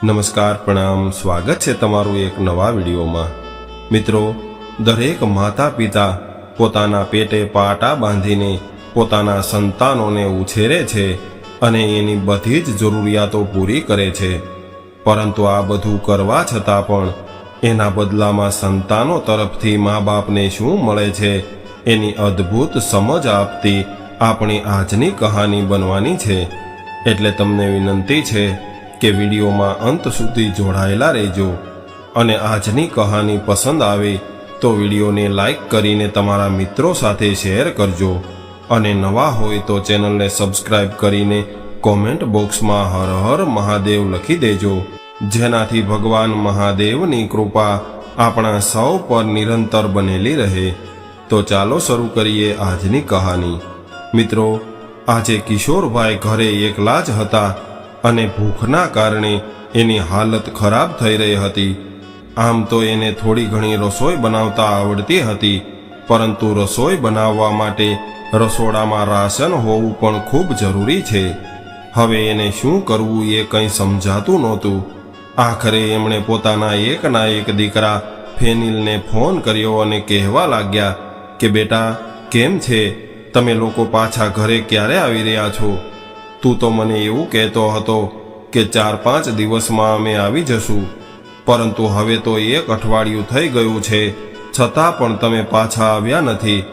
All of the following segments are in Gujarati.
નમસ્કાર, પ્રણામ, સ્વાગત છે તમારું એક નવા વિડીયોમાં। મિત્રો, દરેક માતા પિતા પોતાના પેટે પાટા બાંધીને પોતાના સંતાનોને ઉછેરે છે અને એની બધી જ જરૂરિયાતો પૂરી કરે છે, પરંતુ આ બધું કરવા છતાં પણ એના બદલામાં સંતાનો તરફથી મા બાપને શું મળે છે એની અદ્ભુત સમજ આપતી આપણી આજની કહાની બનવાની છે। એટલે તમને વિનંતી છે કે વિડીયોમાં અંત સુધી જોડાયેલા રહેજો અને આજની કહાની પસંદ આવે તો વિડીયોને લાઈક કરીને તમારા મિત્રો સાથે શેર કરજો અને નવા હોય તો ચેનલને સબસ્ક્રાઇબ કરીને કોમેન્ટ બોક્સમાં હર હર મહાદેવ લખી દેજો, જેનાથી ભગવાન મહાદેવની કૃપા આપણા સૌ પર નિરંતર બનેલી રહે। તો ચાલો શરૂ કરીએ આજની કહાની। મિત્રો, આજે કિશોરભાઈ ઘરે એકલા જ હતા અને ભૂખના કારણે એની હાલત ખરાબ થઈ રહી હતી। આમ તો એને થોડી ઘણી રસોઈ બનાવતા આવડતી હતી, પરંતુ રસોઈ બનાવવા માટે રસોડામાં રાશન હોવું પણ ખૂબ જરૂરી છે। હવે એને શું કરવું એ કંઈ સમજાતું નહોતું। આખરે એમણે પોતાના એકના એક દીકરા ફેનિલને ફોન કર્યો અને કહેવા લાગ્યા કે બેટા, કેમ છે? તમે લોકો પાછા ઘરે ક્યારે આવી રહ્યા છો? તું તો મને એવું કહેતો હતો કે 4-5 દિવસમાં અમે આવી જશું, પરંતુ હવે તો 1 અઠવાડિયું થઈ ગયું છે, છતાં પણ તમે પાછા આવ્યા નથી।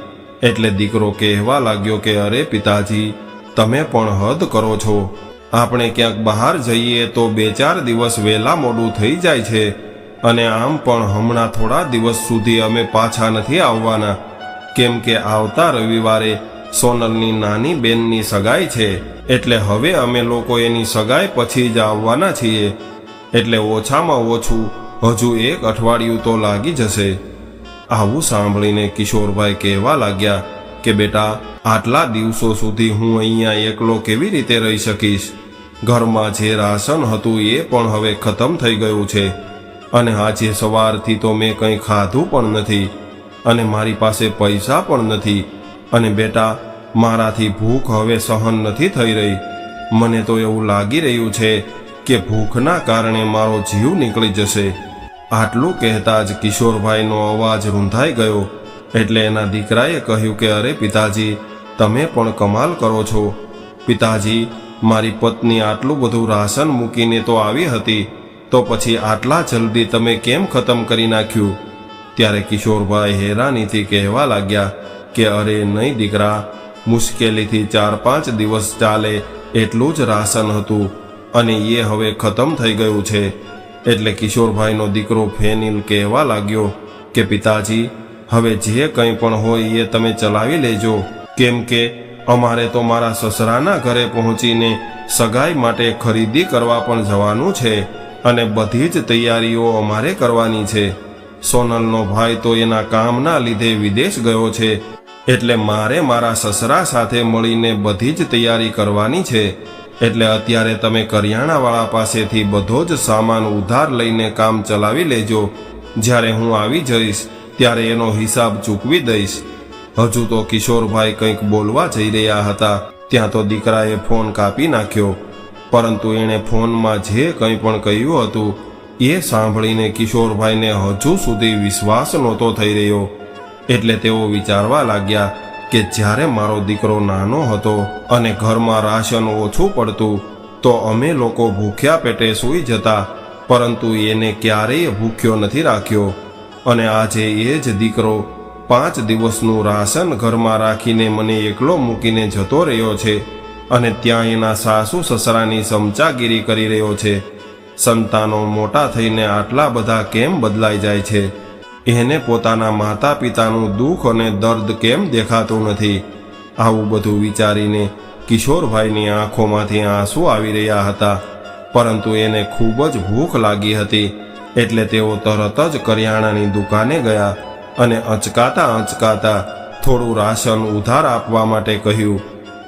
એટલે દીકરો કહેવા લાગ્યો કે અરે પિતાજી, તમે પણ હદ કરો છો। આપણે ક્યાંક બહાર જઈએ તો 2-4 દિવસ વહેલા મોડું થઈ જાય છે, અને આમ પણ હમણાં થોડા દિવસ સુધી અમે પાછા નથી આવવાના, કેમ કે આવતા રવિવારે સોનલની નાની બેનની સગાઈ છે, એટલે હવે અમે લોકો એની સગાઈ પછી જ આવવાના છીએ। એટલે ઓછામાં ઓછું હજુ 1 અઠવાડિયું તો લાગી જશે। આવું સાંભળીને કિશોરભાઈ કહેવા લાગ્યા કે બેટા, આટલા દિવસો સુધી હું અહીંયા એકલો કેવી રીતે રહી શકીશ? ઘરમાં જે રાશન હતું એ પણ હવે ખતમ થઈ ગયું છે, અને આજે સવારથી તો મેં કંઈ ખાધું પણ નથી, અને મારી પાસે પૈસા પણ નથી, અને બેટા, મારાથી ભૂખ હવે સહન નથી થઈ રહી। મને તો એવું લાગી રહ્યું છે કે ભૂખના કારણે મારો જીવ નીકળી જશે। આટલું કહેતા જ કિશોરભાઈનો અવાજ રૂંધાઈ ગયો, એટલે એના દીકરાએ કહ્યું કે અરે પિતાજી, તમે પણ કમાલ કરો છો। પિતાજી, મારી પત્ની આટલું બધું રાશન મૂકીને તો આવી હતી, તો પછી આટલા જલ્દી તમે કેમ ખતમ કરી નાખ્યું? ત્યારે કિશોરભાઈ હેરાનીથી કહેવા લાગ્યા કે અરે નહીં દીકરા, મુશ્કેલીથી 4-5 દિવસ ચાલે એટલું જ રાશન હતું, અને એ હવે ખતમ થઈ ગયું છે। એટલે કિશોરભાઈનો દીકરો ફેનિલ કહેવા લાગ્યો કે પિતાજી, હવે જે કંઈ પણ હોય એ તમે ચલાવી લેજો, કેમ કે અમારે તો મારા સસરાના ઘરે પહોંચીને સગાઈ માટે ખરીદી કરવા પણ જવાનું છે, અને બધી જ તૈયારીઓ અમારે કરવાની છે। સોનલનો ભાઈ તો એના કામના લીધે વિદેશ ગયો છે, એટલે મારે મારા સસરા સાથે મળીને બધી જ તૈયારી કરવાની છે। એટલે અત્યારે તમે કરિયાણાવાળા પાસેથી બધો જ સામાન ઉધાર લઈને કામ ચલાવી લેજો। જ્યારે હું આવી જઈશ ત્યારે એનો હિસાબ ચૂકવી દઈશ। હજુ તો કિશોરભાઈ કંઈક બોલવા જઈ રહ્યા હતા, ત્યાં તો દીકરાએ ફોન કાપી નાખ્યો, પરંતુ એણે ફોનમાં જે કંઈ પણ કહ્યું હતું એ સાંભળીને કિશોરભાઈને હજુ સુધી વિશ્વાસ નહોતો થઈ રહ્યો। એટલે તેઓ વિચારવા લાગ્યા કે જ્યારે મારો દીકરો નાનો હતો અને ઘરમાં રાશન ઓછું પડતું તો અમે લોકો ભૂખ્યા પેટે સૂઈ જતા, પરંતુ એને ક્યારેય ભૂખ્યો નથી રાખ્યો, અને આજે એ જ દીકરો 5 દિવસનું રાશન ઘરમાં રાખીને મને એકલો મૂકીને જતો રહ્યો છે, અને ત્યાં એના સાસુ સસરાની સમચાગીરી કરી રહ્યો છે। સંતાનો મોટા થઈને આટલા બધા કેમ બદલાઈ જાય છે? એને પોતાના માતા પિતાનું દુઃખ અને દર્દ કેમ દેખાતું નથી? આવું બધું વિચારીને કિશોરભાઈની આંખોમાંથી આંસુ આવી રહ્યા હતા, પરંતુ એને ખૂબ જ ભૂખ લાગી હતી, એટલે તેઓ તરત જ કરિયાણાની દુકાને ગયા અને અચકાતા થોડું રાશન ઉધાર આપવા માટે કહ્યું,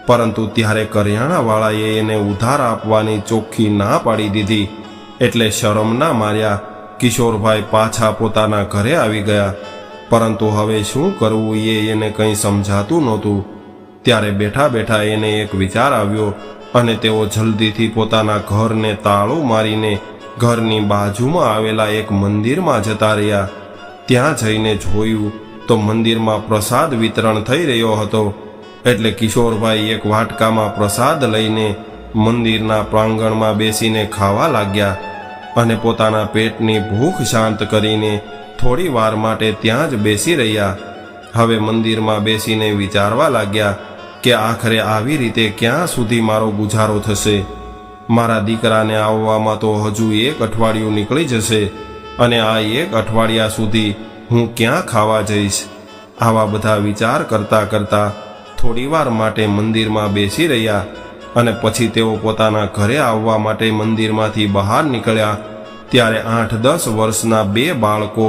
પરંતુ ત્યારે કરિયાણાવાળાએ એને ઉધાર આપવાની ચોખ્ખી ના પાડી દીધી। એટલે શરમના માર્યા કિશોરભાઈ પાછા પોતાના ઘરે આવી ગયા, પરંતુ હવે શું કરવું એને કંઈ સમજાતું નહોતું। ત્યારે બેઠા બેઠા એને એક વિચાર આવ્યો, અને તેઓ જલ્દીથી પોતાના ઘરને તાળું મારીને ઘરની બાજુમાં આવેલા એક મંદિરમાં જતા રહ્યા. ત્યાં જઈને જોયું તો મંદિરમાં પ્રસાદ વિતરણ થઈ રહ્યો હતો. એટલે કિશોરભાઈ એક વાટકામાં પ્રસાદ લઈને મંદિરના પ્રાંગણમાં બેસીને ખાવા લાગ્યા અને પોતાના પેટની ભૂખ શાંત કરીને થોડી વાર માટે ત્યાં જ બેસી રહ્યા. હવે મંદિરમાં બેસીને વિચારવા લાગ્યા કે આખરે આવી રીતે ક્યાં સુધી મારો ગુજારો થશે. મારા દીકરાને આવવામાં તો હજુ 1 અઠવાડિયું નીકળી જશે અને આ 1 અઠવાડિયા સુધી હું ક્યાં ખાવા જઈશ. આવા બધા વિચાર કરતા કરતા થોડી વાર માટે મંદિરમાં બેસી રહ્યા અને પછી તેઓ પોતાના ઘરે આવવા માટે મંદિરમાંથી બહાર નીકળ્યા. ત્યારે 8-10 વર્ષના 2 બાળકો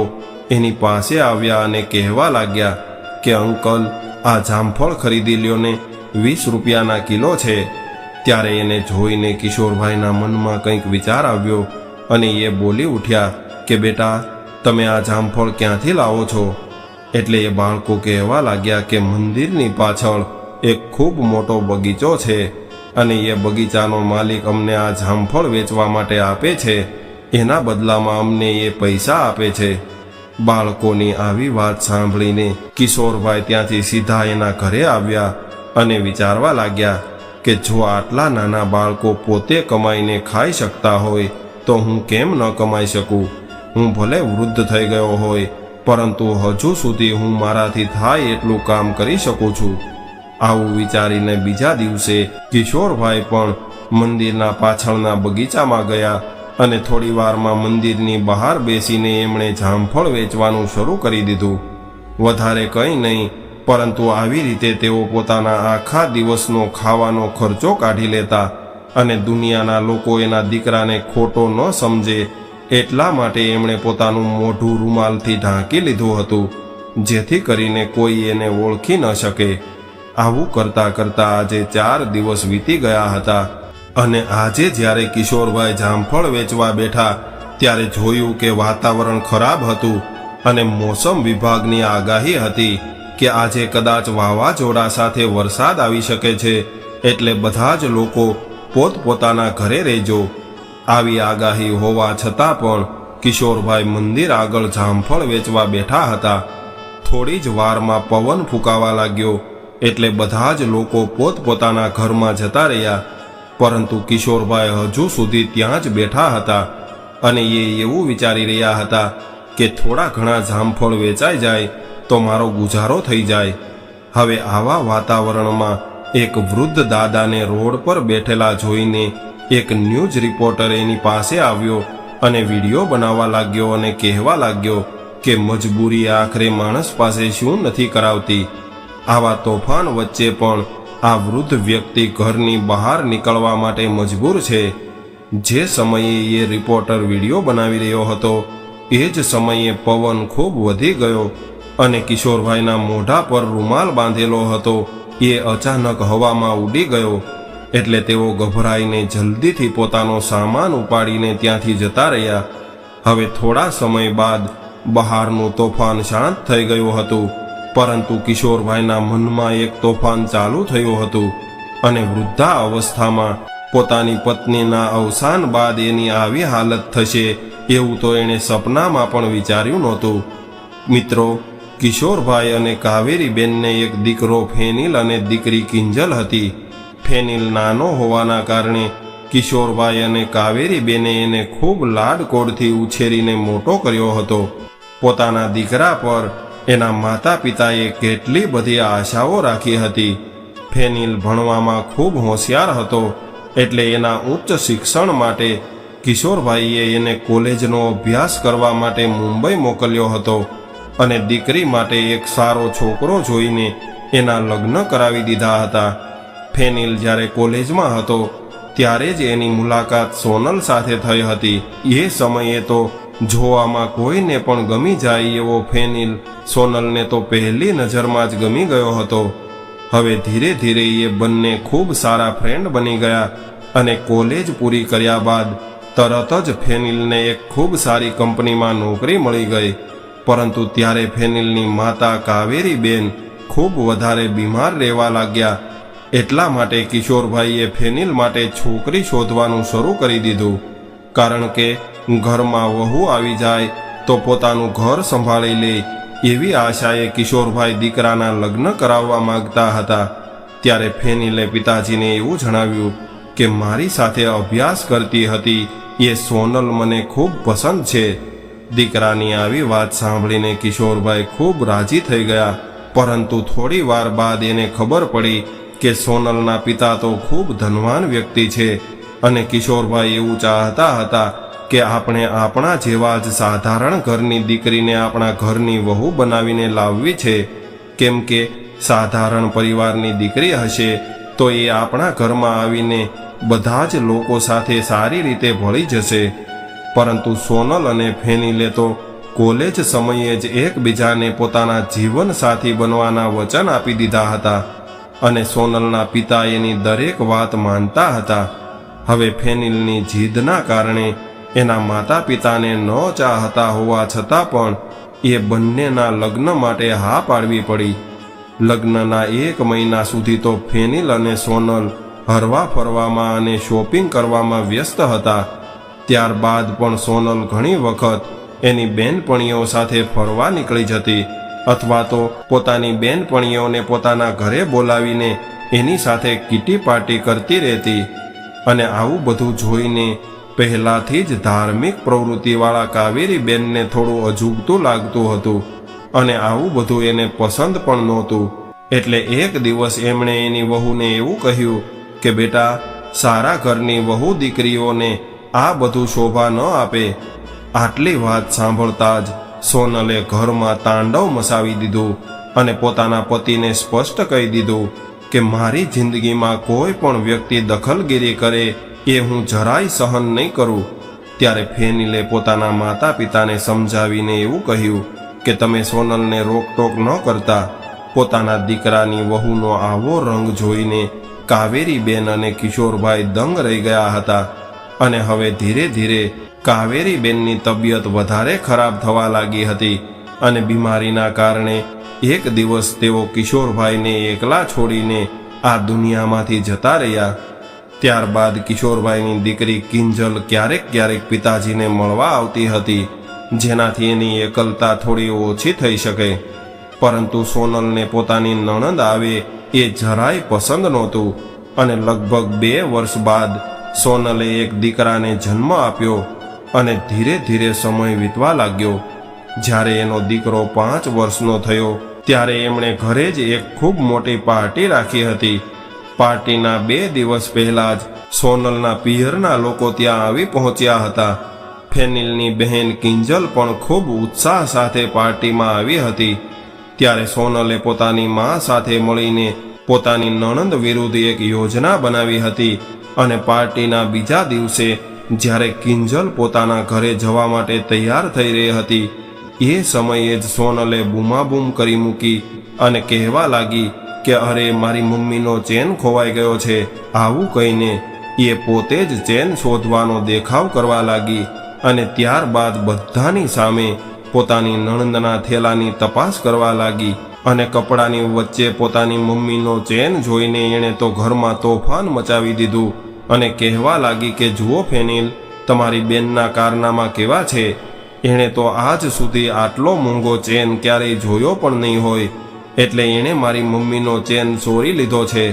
એની પાસે આવ્યા અને કહેવા લાગ્યા કે અંકલ, આ જામફળ ખરીદી લ્યો ને, 20 રૂપિયાના કિલો છે. ત્યારે એને જોઈને કિશોરભાઈના મનમાં કંઈક વિચાર આવ્યો અને એ બોલી ઉઠ્યા કે બેટા, તમે આ જામફળ ક્યાંથી લાવો છો? એટલે એ બાળકો કહેવા લાગ્યા કે મંદિરની પાછળ એક ખૂબ મોટો બગીચો છે અને એ બગીચાનો માલિક અમને આ જામફળ વેચવા માટે આપે છે. એના બદલામાં અમને એ પૈસા આપે છે. બાળકોની આવી વાત સાંભળીને કિશોરભાઈ ત્યાંથી સીધા એના ઘરે આવ્યા અને વિચારવા લાગ્યા કે જો આટલા નાના બાળકો પોતે કમાઈને ખાઈ શકતા હોય તો હું કેમ ન કમાઈ શકું? હું ભલે વૃદ્ધ થઈ ગયો હોય, પરંતુ હજુ સુધી હું મારાથી થાય એટલું કામ કરી શકું છું. આવું વિચારીને બીજા દિવસે કિશોરભાઈ પણ મંદિરના પાછળના બગીચામાં ગયા અને થોડી વારમાં મંદિરની બહાર બેસીને એમણે જામફળ વેચવાનું શરૂ કરી દીધું. વધારે કંઈ નહીં, પરંતુ આવી રીતે તેઓ પોતાના આખા દિવસનો ખાવાનો ખર્ચો કાઢી લેતા અને દુનિયાના લોકો એના દીકરાને ખોટો ન સમજે એટલા માટે એમણે પોતાનું મોઢું રૂમાલથી ઢાંકી લીધું હતું, જેથી કરીને કોઈ એને ઓળખી ન શકે. આવું કરતા કરતા આજે 4 દિવસ વીતી ગયા હતા અને આજે જ્યારે કિશોરભાઈ જામફળ વેચવા બેઠા ત્યારે જોયું કે વાતાવરણ ખરાબ હતું અને મોસમ વિભાગની આગાહી હતી કે આજે કદાચ વાવાઝોડા સાથે વરસાદ આવી શકે છે. એટલે બધા જ લોકો પોતપોતાના ઘરે રહેજો. આવી આગાહી હોવા છતાં પણ કિશોરભાઈ મંદિર આગળ જામફળ વેચવા બેઠા હતા. થોડી જ વારમાં પવન ફૂંકાવા લાગ્યો એટલે બધા જ લોકો પોતપોતાના ઘરમાં જતા રહ્યા. પરંતુ કિશોરભાઈ હજુ સુધી ત્યાં જ બેઠા હતા અને એ એવું વિચારી રહ્યા હતા કે થોડા ઘણા જામફળ વેચાઈ જાય તો મારો ગુજારો થઈ જાય. હવે આવા વાતાવરણમાં એક વૃદ્ધ દાદાને રોડ પર બેઠેલા જોઈને એક ન્યૂઝ રિપોર્ટર એની પાસે આવ્યો અને વિડીયો બનાવવા લાગ્યો અને કહેવા લાગ્યો કે મજબૂરી આખરે માણસ પાસે શું નથી કરાવતી. આવા તોફાન વચ્ચે પણ આ વૃદ્ધ વ્યક્તિ ઘરની બહાર નીકળવા માટે મજબૂર છે. જે સમયે એ રિપોર્ટર વિડીયો બનાવી રહ્યો હતો એ જ સમયે પવન ખૂબ વધી ગયો અને કિશોરભાઈના મોઢા પર રૂમાલ બાંધેલો હતો એ અચાનક હવામાં ઉડી ગયો. એટલે તેઓ ગભરાઈને જલ્દીથી પોતાનો સામાન ઉપાડીને ત્યાંથી જતા રહ્યા. હવે થોડા સમય બાદ બહારનું તોફાન શાંત થઈ ગયું હતું, પરંતુ કિશોરભાઈના મનમાં એક તોફાન ચાલુ થયું હતું અને વૃદ્ધા અવસ્થામાં પોતાની પત્નીના અવસાન બાદ એની આવી હાલત થશે એવું તો એણે સપનામાં પણ વિચાર્યું નહોતું. મિત્રો, કિશોરભાઈ અને કાવેરીબેનને એક દીકરો ફેનિલ અને દીકરી કિંજલ હતી. ફેનિલ નાનો હોવાના કારણે કિશોરભાઈ અને કાવેરીબેને એને ખૂબ લાડકોડથી ઉછેરીને મોટો કર્યો હતો. પોતાના દીકરા પર એના માતા પિતાએ કેટલી બધી આશાઓ રાખી હતી. ફેનિલ ભણવામાં ખૂબ હોશિયાર હતો એટલે એના ઉચ્ચ શિક્ષણ માટે કિશોરભાઈએ એને કોલેજનો અભ્યાસ કરવા માટે મુંબઈ મોકલ્યો હતો અને દીકરી માટે એક સારો છોકરો જોઈને એના લગ્ન કરાવી દીધા હતા. ફેનિલ જ્યારે કોલેજમાં હતો ત્યારે જ એની મુલાકાત સોનલ સાથે થઈ હતી. એ સમયે તો જોવામાં કોઈને પણ ગમી જાય એવો ફેનિલ સોનલને તો પહેલી નજરમાં જ ગમી ગયો હતો. હવે ધીરે ધીરે એ બંને ખૂબ સારા ફ્રેન્ડ બની ગયા અને કોલેજ પૂરી કર્યા બાદ તરત જ ફેનિલને એક ખૂબ સારી કંપનીમાં નોકરી મળી ગઈ. પરંતુ ત્યારે ફેનિલની માતા કાવેરીબેન ખૂબ વધારે બીમાર રહેવા લાગ્યા. એટલા માટે કિશોરભાઈએ ફેનિલ માટે છોકરી શોધવાનું શરૂ કરી દીધું, કારણ કે ઘરમાં વહુ આવી જાય તો પોતાનું ઘર સંભાળી લે એવી આશાએ કિશોરભાઈ દીકરાના લગ્ન કરાવવા માંગતા હતા। ત્યારે ફેનિલે પિતાજીને એવું જણાવ્યું કે મારી સાથે અભ્યાસ કરતી હતી એ સોનલ મને ખૂબ પસંદ છે। દીકરાની આવી વાત સાંભળીને કિશોરભાઈ ખૂબ રાજી થઈ ગયા, પરંતુ થોડી વાર બાદ એને ખબર પડી કે સોનલના પિતા તો ખૂબ ધનવાન વ્યક્તિ છે અને કિશોરભાઈ એવું ચાહતા હતા કે આપણે આપણા જેવા જ સાધારણ ઘરની દીકરીને આપણા ઘરની વહુ બનાવીને લાવવી છે, કેમ કે સાધારણ પરિવારની દીકરી હશે તો એ આપણા ઘરમાં આવીને બધા જ લોકો સાથે સારી રીતે ભળી જશે। પરંતુ સોનલ અને ફેનિલે તો કોલેજ સમયે જ એકબીજાને પોતાના જીવન સાથી બનવાના વચન આપી દીધા હતા અને સોનલના પિતા એની દરેક વાત માનતા હતા। હવે ફેનિલની જીદના કારણે એના માતા પિતાને ન ચાહતા હોવા છતાં પણ એ બંનેના લગ્ન માટે હા પાડવી પડી। લગ્નના 1 મહિના સુધી તો ફેનિલ અને સોનલ હરવા ફરવામાં અને શોપિંગ કરવામાં વ્યસ્ત હતા। ત્યારબાદ પણ સોનલ ઘણી વખત એની બેનપણીઓ સાથે ફરવા નીકળી જતી અથવા તો પોતાની બેનપણીઓને પોતાના ઘરે બોલાવીને એની સાથે કીટી પાર્ટી કરતી રહેતી અને આવું બધું જોઈને પહેલાથી જ ધાર્મિક પ્રવૃત્તિવાળા કાવેરીબેનને થોડું અજુગતું લાગતું હતું અને આવું બધું એને પસંદ પણ નહોતું। એટલે એક દિવસ એમણે એની વહુને એવું કહ્યું કે બેટા, સારા ઘરની વહુ દીકરીઓને આ બધું શોભા ન આપે। આટલી વાત સાંભળતા જ સોનલે ઘરમાં તાંડવ મચાવી દીધું અને પોતાના પતિને સ્પષ્ટ કહી દીધું કે મારી જિંદગીમાં કોઈ પણ વ્યક્તિ દખલગીરી કરે એ હું જરાય સહન નહીં કરું। ત્યારે ફેનિલે પોતાના માતા પિતાને સમજાવીને એવું કહ્યું કે તમે સોનલને રોકટોક ન કરતા। પોતાના દીકરાની વહુનો આવો રંગ જોઈને કાવેરીબેન અને કિશોરભાઈ દંગ રહી ગયા હતા અને હવે ધીરે ધીરે કાવેરીબેનની તબિયત વધારે ખરાબ થવા લાગી હતી અને બીમારીના કારણે એક દિવસ તેઓ કિશોરભાઈને એકલા છોડીને આ દુનિયામાંથી જતા રહ્યા। ત્યારબાદ કિશોરભાઈની દીકરી કિંજલ ક્યારેક ક્યારેક પિતાજીને મળવા આવતી હતી, જેનાથી એની એકલતા થોડી ઓછી થઈ શકે। પરંતુ સોનલને પોતાની નણંદ આવે એ જરાય પસંદ નહોતું અને લગભગ 2 વર્ષ બાદ સોનલે એક દીકરાને જન્મ આપ્યો અને ધીરે ધીરે સમય વીતવા લાગ્યો। જ્યારે એનો દીકરો 5 વર્ષનો થયો ત્યારે એમણે ઘરે જ એક ખૂબ મોટી પાર્ટી રાખી હતી। પાર્ટીના 2 દિવસ પહેલા જ સોનલના પિયરના લોકો ત્યાં આવી પહોંચ્યા હતા। ફેનિલની બહેન કિંજલ પણ ખૂબ ઉત્સાહ સાથે પાર્ટીમાં આવી હતી। ત્યારે સોનલે પોતાની મા સાથે મળીને પોતાની નણંદ વિરુદ્ધ એક યોજના બનાવી હતી અને પાર્ટીના બીજા દિવસે જ્યારે કિંજલ પોતાના ઘરે જવા માટે તૈયાર થઈ રહી હતી એ સમયે જ સોનલે બૂમાબૂમ કરી મૂકી અને કહેવા લાગી કે અરે, મારી મમ્મીનો ચેન ખોવાઈ ગયો છે। આવું કહીને એ પોતે જ ચેન શોધવાનો દેખાવ કરવા લાગી અને ત્યારબાદ બધાની સામે પોતાની નણંદના થેલાની તપાસ કરવા લાગી અને કપડાની વચ્ચે પોતાની મમ્મીનો ચેન જોઈને એણે તો ઘરમાં તોફાન મચાવી દીધું અને કહેવા લાગી કે જુઓ ફેનિલ, તમારી બેનના કારનામા કેવા છે। એણે તો આજ સુધી આટલો મોંઘો ચેન ક્યારેય જોયો પણ નહીં હોય, એટલે એણે મારી મમ્મીનો ચેન ચોરી લીધો છે।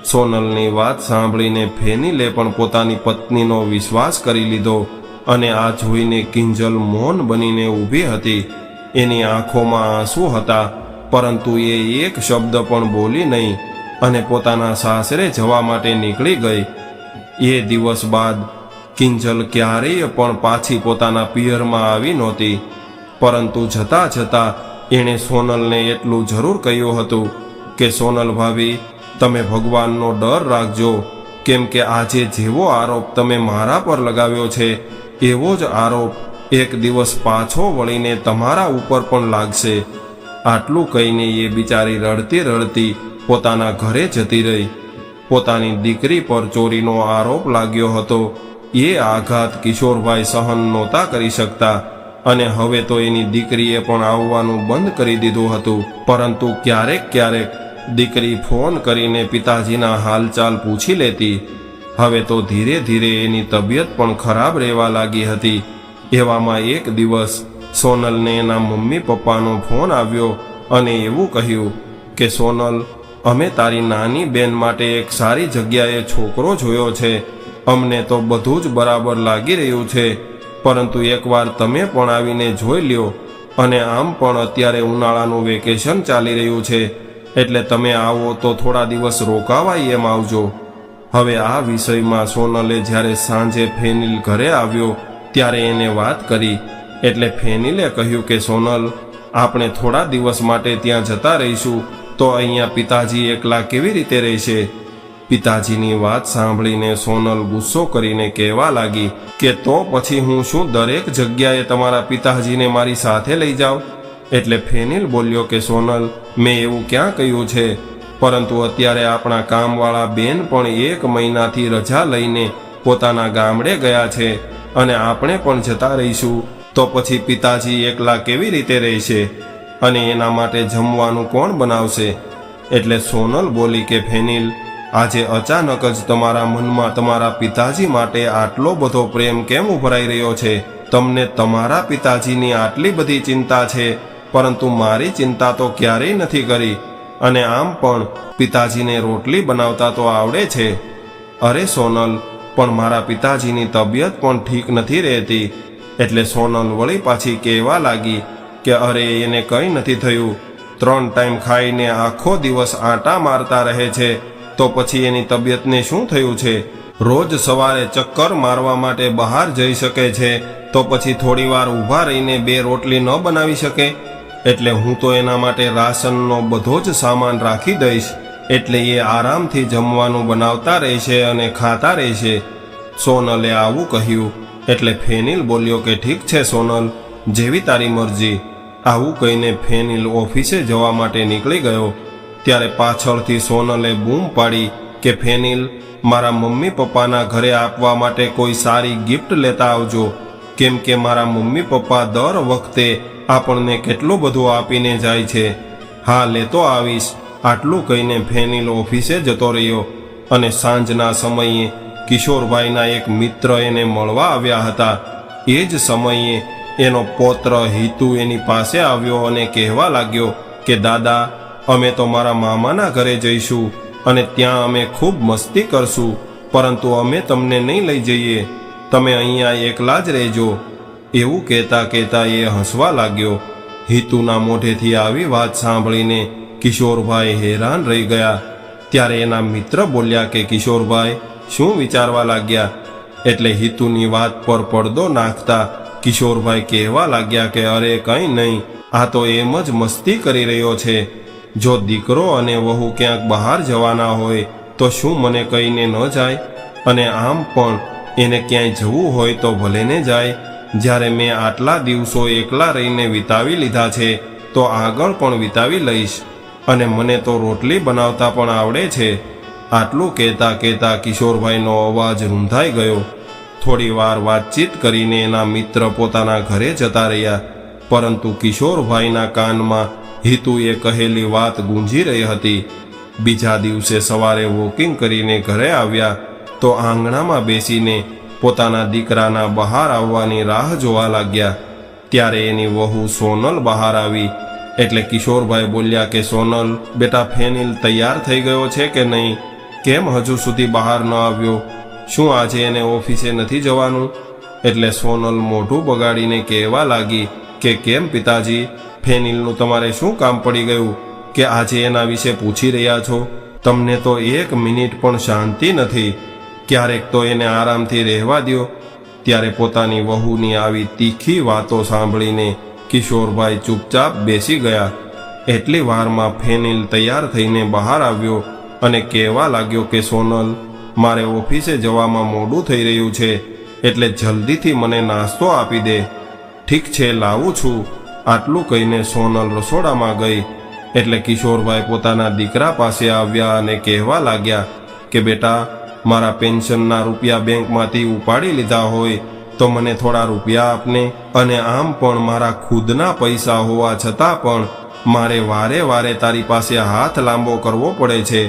સોનલની વાત સાંભળીને ફેનિલે પણ પોતાની પત્નીનો વિશ્વાસ કરી લીધો અને આ જોઈને કિંજલ મૌન બનીને ઊભી હતી। એની આંખોમાં આંસુ હતા, પરંતુ એ એક શબ્દ પણ બોલી નહીં અને પોતાના સાસરે જવા માટે નીકળી ગઈ। એ દિવસ બાદ કિંજલ ક્યારેય પણ પાછી પોતાના પિયરમાં આવી નહોતી, પરંતુ જતાં જતાં એણે સોનલને એટલું જરૂર કહ્યું હતું કે સોનલ ભાભી, તમે ભગવાનનો ડર રાખજો, કેમ કે આજે જેવો આરોપ તમે મારા પર લગાવ્યો છે એવો જ આરોપ એક દિવસ પાછો વળીને તમારા ઉપર પણ લાગશે। આટલું કહીને એ બિચારી રડતી રડતી પોતાના ઘરે જતી રહી। પોતાની દીકરી પર ચોરીનો આરોપ લાગ્યો હતો એ આઘાત કિશોરભાઈ સહન નહોતા કરી શકતા અને હવે તો એની દીકરીએ પણ આવવાનું બંધ કરી દીધું હતું। પરંતુ ક્યારેક ક્યારેક દીકરી ફોન કરીને પિતાજીના હાલચાલ પૂછી લેતી। હવે તો ધીરે ધીરે એની તબિયત પણ ખરાબ રહેવા લાગી હતી એવામાં એક દિવસ સોનલને એના મમ્મી પપ્પાનો ફોન આવ્યો અને એવું કહ્યું કે સોનલ, અમે તારી નાની બેન માટે એક સારી જગ્યાએ છોકરો જોયો છે. અમને તો બધું જ બરાબર લાગી રહ્યું છે, પરંતુ એકવાર તમે પણ આવીને જોઈ લ્યો. અને આમ પણ અત્યારે ઉનાળાનું વેકેશન ચાલી રહ્યું છે, એટલે તમે આવો તો થોડા દિવસ રોકાવાય એમ આવજો. હવે આ વિષયમાં સોનલે જ્યારે સાંજે ફેનિલ ઘરે આવ્યો ત્યારે એને વાત કરી. એટલે ફેનિલે કહ્યું કે સોનલ, આપણે થોડા દિવસ માટે ત્યાં જતા રહીશું, તો અહીંયા પિતાજી એકલા કેવી રીતે રહેશે? પિતાજીની વાત સાંભળીને સોનલ ગુસ્સો કરીને કહેવા લાગી કે તો પછી હું શું દરેક જગ્યાએ તમારા પિતાજીને મારી સાથે લઈ જાઉં? એટલે ફેનિલ બોલ્યો કે સોનલ, મેં એવું ક્યાં કહ્યું છે, પરંતુ અત્યારે આપણા કામવાળા બેન પણ 1 મહિનાથી રજા લઈને પોતાના ગામડે ગયા છે અને આપણે પણ જતા રહીશું, તો પછી પિતાજી એકલા કેવી રીતે રહેશે અને એના માટે જમવાનું કોણ બનાવશે? એટલે સોનલ બોલી કે ફેનિલ, આજે અચાનક જ તમારા મનમાં તમારા પિતાજી માટે આટલો બધો પ્રેમ કેમ ઉભરાઈ રહ્યો છે? તમને તમારા પિતાજીની આટલી બધી ચિંતા છે, પરંતુ મારી ચિંતા તો ક્યારેય નથી કરી. અને આમ પણ પિતાજીને રોટલી બનાવતા તો આવડે છે. અરે સોનલ, પણ મારા પિતાજીની તબિયત પણ ઠીક નથી રહેતી. એટલે સોનલ વળી પાછી કહેવા લાગી કે અરે એને કંઈ નથી થયું. 3 ટાઈમ ખાઈને આખો દિવસ આંટા મારતા રહે છે, તો પછી એની તબિયતને શું થયું છે? રોજ સવારે ચક્કર મારવા માટે બહાર જઈ શકે છે, તો પછી થોડીવાર ઊભા રહીને 2 રોટલી ન બનાવી શકે? એટલે હું તો એના માટે રાશનનો બધો જ સામાન રાખી દઈશ, એટલે એ આરામથી જમવાનું બનાવતા રહેશે અને ખાતા રહેશે. સોનલે આવું કહ્યું. એટલે ફેનિલ બોલ્યો કે ઠીક છે સોનલ, જેવી તારી મરજી. આવું કહીને ફેનિલ ઓફિસે જવા માટે નીકળી ગયો. ત્યારે પાછળથી સોનલે બૂમ પાડી કે ફેનિલ, મારા મમ્મી પપ્પાના ઘરે આપવા માટે કોઈ સારી ગિફ્ટ લેતા આવજો, કેમ કે મારા મમ્મી પપ્પા દર વખતે આપણને કેટલું બધું આપીને જાય છે. હા, લેતો આવીશ. આટલું કહીને ફેનિલ ઓફિસે જતો રહ્યો. અને સાંજના સમયે કિશોરભાઈના એક મિત્ર એને મળવા આવ્યા હતા. એ જ સમયે એનો પૌત્ર હિતુ એની પાસે આવ્યો અને કહેવા લાગ્યો કે દાદા, અમે તો મારા મામાના ઘરે જઈશું અને ત્યાં અમે ખૂબ મસ્તી કરશું, પરંતુ અમે તમને નહીં લઈ જઈએ, તમે અહીંયા એકલા જ રહેજો. એવું કહેતા કહેતા એ હસવા લાગ્યો. હિતુના મોઢેથી આવી વાત સાંભળીને કિશોરભાઈ હેરાન રહી ગયા. ત્યારે એના મિત્ર બોલ્યા કે કિશોરભાઈ, શું વિચારવા લાગ્યા? એટલે હિતુની વાત પર પડદો નાખતા કિશોરભાઈ કહેવા લાગ્યા કે અરે કંઈ નહીં, આ તો એમ જ મસ્તી કરી રહ્યો છે. જો દીકરો અને વહુ ક્યાંક બહાર જવાના હોય તો શું મને કહીને ન જાય? અને આમ પણ એને ક્યાંય જવું હોય તો ભલે ને જાય. જ્યારે મેં આટલા દિવસો એકલા રહીને વિતાવી લીધા છે, તો આગળ પણ વિતાવી લઈશ. અને મને તો રોટલી બનાવતા પણ આવડે છે. આટલું કહેતા કહેતા કિશોરભાઈનો અવાજ રૂંધાઈ ગયો. થોડી વાર વાતચીત કરીને એના મિત્ર પોતાના ઘરે જતા રહ્યા, પરંતુ કિશોરભાઈના કાનમાં હિતુએ કહેલી વાત ગૂંજી રહી હતી. બીજા દિવસે સવારે વોકિંગ કરીને ઘરે આવ્યા તો આંગણામાં બેસીને પોતાના દીકરાના બહાર આવવાની રાહ જોવા લાગ્યા. ત્યારે એની વહુ સોનલ બહાર આવી. એટલે કિશોરભાઈ બોલ્યા કે સોનલ, બેટા ફેનિલ તૈયાર થઈ ગયો છે કે નહીં? કેમ હજુ સુધી બહાર ન આવ્યો? શું આજે એને ઓફિસે નથી જવાનું? એટલે સોનલ મોઢું બગાડીને કહેવા લાગી કે કેમ પિતાજી, ફેનિલનું તમારે શું કામ પડી ગયું કે આજે એના વિશે પૂછી રહ્યા છો? તમને તો 1 મિનિટ પણ શાંતિ નથી. ક્યારેક તો એને આરામથી રહેવા દ્યો. ત્યારે પોતાની વહુની આવી તીખી વાતો સાંભળીને કિશોરભાઈ ચૂપચાપ બેસી ગયા. એટલી વારમાં ફેનિલ તૈયાર થઈને બહાર આવ્યો અને કહેવા લાગ્યો કે સોનલ, મારે ઓફિસે જવામાં મોડું થઈ રહ્યું છે, એટલે જલ્દીથી મને નાસ્તો આપી દે. ઠીક છે, લાવું છું. આટલું કહીને સોનલ રસોડામાં ગઈ. એટલે કિશોરભાઈ પોતાના દીકરા પાસે આવ્યા અને કહેવા લાગ્યા કે બેટા, મારા પેન્શનના રૂપિયા બેંકમાંથી ઉપાડી લીધા હોય તો મને થોડા રૂપિયા આપને. અને આમ પણ મારા ખુદના પૈસા હોવા છતાં પણ મારે વારે વારે તારી પાસે હાથ લાંબો કરવો પડે છે.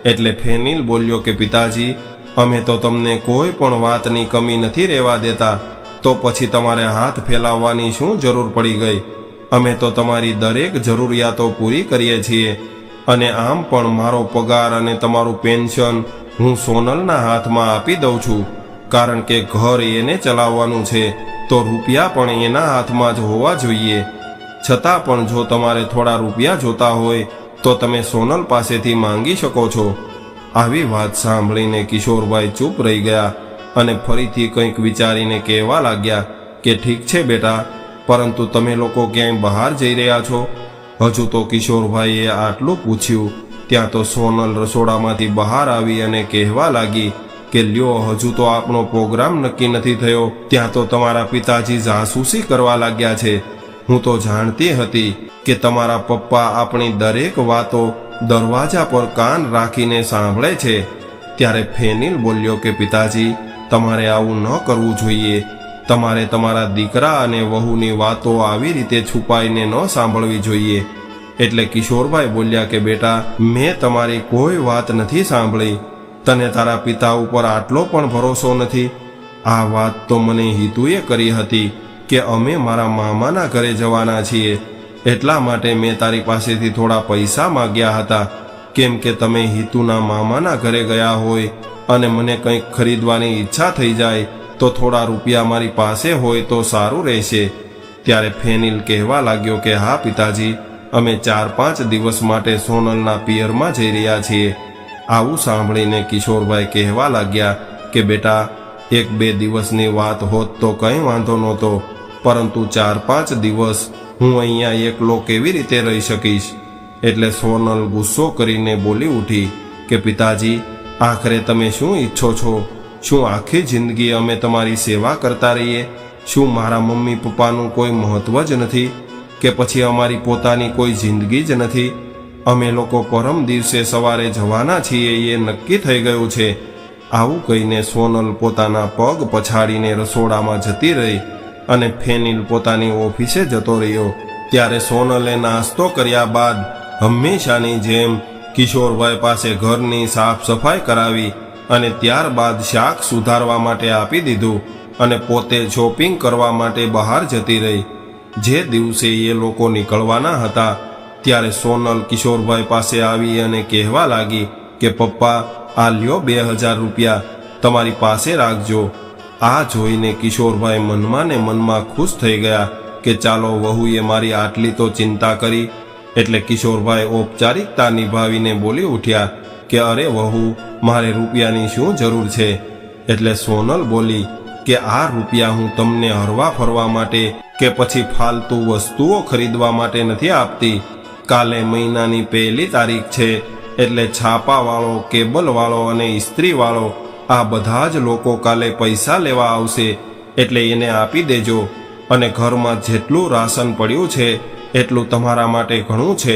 એટલે ફેનિલ બોલ્યો કે પિતાજી, અમે તો તમને કોઈ પણ વાતની કમી નથી રહેવા દેતા, તો પછી તમારે હાથ ફેલાવવાની શું જરૂર પડી ગઈ? અમે તો તમારી દરેક જરૂરિયાતો પૂરી કરીએ છીએ, અને આમ પણ મારો પગાર અને તમારું પેન્શન હું સોનલના હાથમાં આપી દઉં છું, કારણ કે ઘર એને ચલાવવાનું છે, તો રૂપિયા પણ એના હાથમાં જ હોવા જોઈએ. છતાં પણ જો તમારે થોડા રૂપિયા જોતા હોય તો તમે સોનલ પાસેથી માંગી શકો છો. આવી વાત સાંભળીને કિશોરભાઈ ચૂપ રહી ગયા અને ફરીથી કંઈક વિચારીને કહેવા લાગ્યા કે ઠીક છે બેટા, પરંતુ તમે લોકો ક્યાંય બહાર જઈ રહ્યા છો? હજુ તો કિશોરભાઈએ આટલું પૂછ્યું ત્યાં તો સોનલ રસોડામાંથી બહાર આવી અને કહેવા લાગી કે લ્યો, હજુ તો આપણો પ્રોગ્રામ નક્કી નથી થયો, ત્યાં તો તમારા પિતાજી જાસૂસી કરવા લાગ્યા છે. હું તો જાણતી હતી કે તમારા પપ્પા આપણી દરેક વાતો દરવાજા પર કાન રાખીને સાંભળે છે. ત્યારે ફેનિલ બોલ્યો કે પિતાજી, તમારે આવું ન કરવું જોઈએ. તમારે તમારા દીકરા અને વહુની વાતો આવી રીતે છુપાઈને ન સાંભળવી જોઈએ. એટલે કિશોરભાઈ બોલ્યા કે બેટા, મેં તમારી કોઈ વાત નથી સાંભળી. તને તારા પિતા ઉપર આટલો પણ ભરોસો નથી? આ વાત તો મને હિતુએ કરી હતી કે અમે મારા મામાના ઘરે જવાના છીએ, એટલા માટે મેં તારી પાસેથી થોડા પૈસા માગ્યા હતા, કેમ કે તમે હિતુના મામાના ઘરે ગયા હોય અને મને કંઈક ખરીદવાની ઈચ્છા થઈ જાય તો થોડા રૂપિયા મારી પાસે હોય તો સારું રહેશે. ત્યારે ફેનિલ કહેવા લાગ્યો કે હા પિતાજી, અમે 4-5 દિવસ માટે સોનલના પિયરમાં જઈ રહ્યા છીએ. આવું સાંભળીને કિશોરભાઈ કહેવા લાગ્યા કે બેટા, 1-2 દિવસની વાત હોત તો કંઈ વાંધો નહોતો, પરંતુ 4-5 દિવસ હું અહીંયા એકલો કેવી રીતે રહી શકીશ? એટલે સોનલ ગુસ્સો કરીને બોલી ઉઠી કે પિતાજી, આખરે તમે શું ઈચ્છો છો? શું આખી જિંદગી અમે તમારી સેવા કરતા રહીએ? શું મારા મમ્મી પપ્પાનું કોઈ મહત્વ જ નથી? કે પછી અમારી પોતાની કોઈ જિંદગી જ નથી? અમે લોકો પરમ દિવસે સવારે જવાના છીએ, એ નક્કી થઈ ગયું છે. આવું કહીને સોનલ પોતાના પગ પછાડીને રસોડામાં જતી રહી અને ફેનિલ પોતાની ઓફિસે જતો રહ્યો. ત્યારે સોનલે નાસ્તો કર્યા બાદ હંમેશાની જેમ કિશોરભાઈ પાસે ઘરની સાફ સફાઈ કરાવી અને ત્યારબાદ શાક સુધારવા માટે આપી દીધું અને પોતે શોપિંગ કરવા માટે બહાર જતી રહી. જે દિવસે એ લોકો નીકળવાના હતા ત્યારે સોનલ કિશોરભાઈ પાસે આવી અને કહેવા લાગી કે પપ્પા, આ લ્યો 2000 રૂપિયા, તમારી પાસે રાખજો. આ જોઈને કિશોરભાઈ મનમાં ને મનમાં ખુશ થઈ ગયા કે ચાલો, વહુએ મારી આટલી તો ચિંતા કરી. એટલે કિશોરભાઈ ઔપચારિકતા નિભાવીને બોલી ઉઠ્યા કે અરે વહુ, મારે રૂપિયાની શું જરૂર છે? એટલે સોનલ બોલી કે આ રૂપિયા હું તમને હરવા ફરવા માટે કે પછી ફાલતુ વસ્તુઓ ખરીદવા માટે નથી આપતી. કાલે મહિનાની 1 તારીખ છે, એટલે છાપાવાળો, કેબલવાળો અને ઇસ્ત્રીવાળો આ બધા જ લોકો કાલે પૈસા લેવા આવશે, એટલે એને આપી દેજો. અને ઘરમાં જેટલું રાશન પડ્યું છે એટલું તમારા માટે ઘણું છે.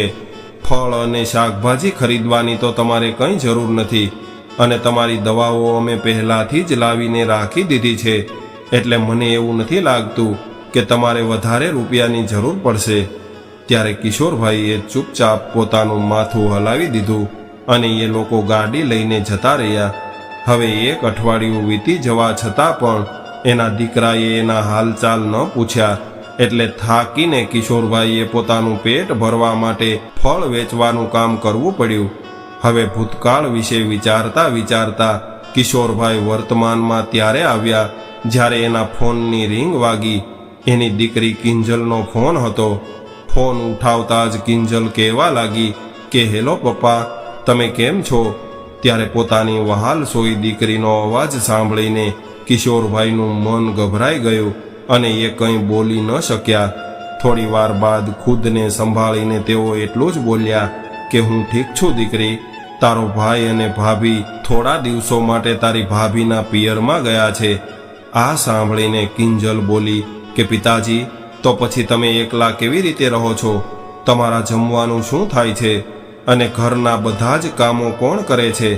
ફળ અને શાકભાજી ખરીદવાની તો તમારે કંઈ જરૂર નથી, અને તમારી દવાઓ અમે પહેલાંથી જ લાવીને રાખી દીધી છે, એટલે મને એવું નથી લાગતું કે તમારે વધારે રૂપિયાની જરૂર પડશે. ત્યારે કિશોરભાઈએ ચૂપચાપ પોતાનું માથું હલાવી દીધું અને એ લોકો ગાડી લઈને જતા રહ્યા. હવે 1 અઠવાડિયું વીતી જવા છતાં પણ એના દીકરાએ એના હાલચાલ ન પૂછ્યા. એટલે થાકીને કિશોરભાઈએ પોતાનું પેટ ભરવા માટે ફળ વેચવાનું કામ કરવું પડ્યું. હવે ભૂતકાળ વિશે વિચારતા વિચારતા કિશોરભાઈ વર્તમાનમાં ત્યારે આવ્યા જ્યારે એના ફોનની રિંગ વાગી. એની દીકરી કિંજલનો ફોન હતો. ફોન ઉઠાવતા જ કિંજલ કહેવા લાગી કે હેલો પપ્પા, તમે કેમ છો? ત્યારે પોતાની વહાલસોઈ દીકરીનો અવાજ સાંભળીને કિશોરભાઈનું મન ગભરાઈ ગયું અને એ કંઈ બોલી ન શક્યા. થોડી વાર બાદ ખુદને સંભાળીને તેઓ એટલું જ બોલ્યા કે હું ઠીક છું દીકરી, તારો ભાઈ અને ભાભી થોડા દિવસો માટે તારી ભાભીના પિયરમાં ગયા છે. આ સાંભળીને કિંજલ બોલી કે પિતાજી, તો પછી તમે એકલા કેવી રીતે રહો છો? તમારા જમવાનું શું થાય છે? અને ઘરના બધા જ કામો કોણ કરે છે?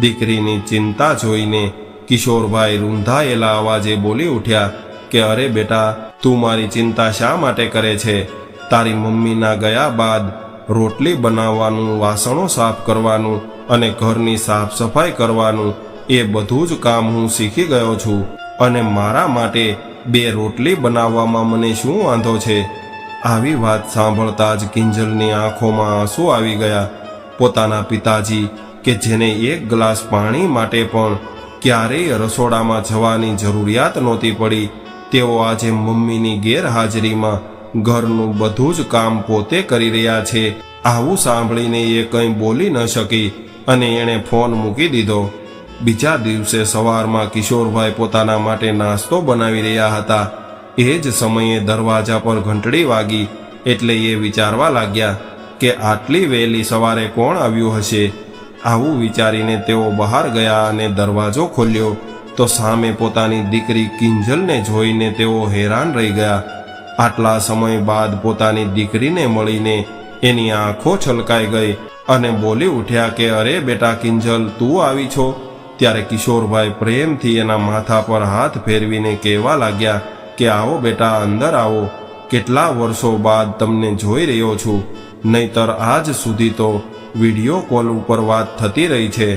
દીકરીની ચિંતા જોઈને કિશોરભાઈ રૂંધાયેલા અવાજે બોલી ઉઠ્યા કે અરે બેટા, તું મારી ચિંતા શા માટે કરે છે? તારી મમ્મીના ગયા બાદ રોટલી બનાવવાનું, વાસણો સાફ કરવાનું અને ઘરની સાફ સફાઈ કરવાનું એ બધું જ કામ હું શીખી ગયો છું, અને મારા માટે 2 રોટલી બનાવવામાં મને શું વાંધો છે? આવી વાત સાંભળતા જ કિંજલની આંખોમાં આંસુ આવી ગયા. પોતાના પિતાજી કે જેને 1 ગ્લાસ પાણી માટે પણ ક્યારેય રસોડામાં જવાની જરૂરિયાત નહોતી પડી, તેઓ આજે મમ્મીની ગેરહાજરીમાં ઘરનું બધું જ કામ પોતે કરી રહ્યા છે. આવું સાંભળીને એ કંઈ બોલી ન શકી અને એણે ફોન મૂકી દીધો. બીજા દિવસે સવારમાં કિશોરભાઈ પોતાના માટે નાસ્તો બનાવી રહ્યા હતા. એ જ સમયે દરવાજા પર ઘંટડી વાગી એટલે એ વિચારવા લાગ્યા કે આટલી વહેલી સવારે કોણ આવ્યું હશે. આવું વિચારીને તેઓ બહાર ગયા અને દરવાજો ખોલ્યો તો સામે પોતાની દીકરી કિંજલને જોઈને તેઓ હેરાન રહી ગયા. આટલા સમય બાદ પોતાની દીકરીને મળીને એની આંખો છલકાઈ ગઈ અને બોલી ઉઠ્યા કે અરે બેટા કિંજલ, તું આવી છો? ત્યારે કિશોરભાઈ પ્રેમથી એના માથા પર હાથ ફેરવીને કહેવા લાગ્યા કે આવો બેટા, અંદર આવો. કેટલા વર્ષો બાદ તમને જોઈ રહ્યો છું, નહીતર આજ સુધી તો વિડીયો કોલ ઉપર વાત થતી રહી છે.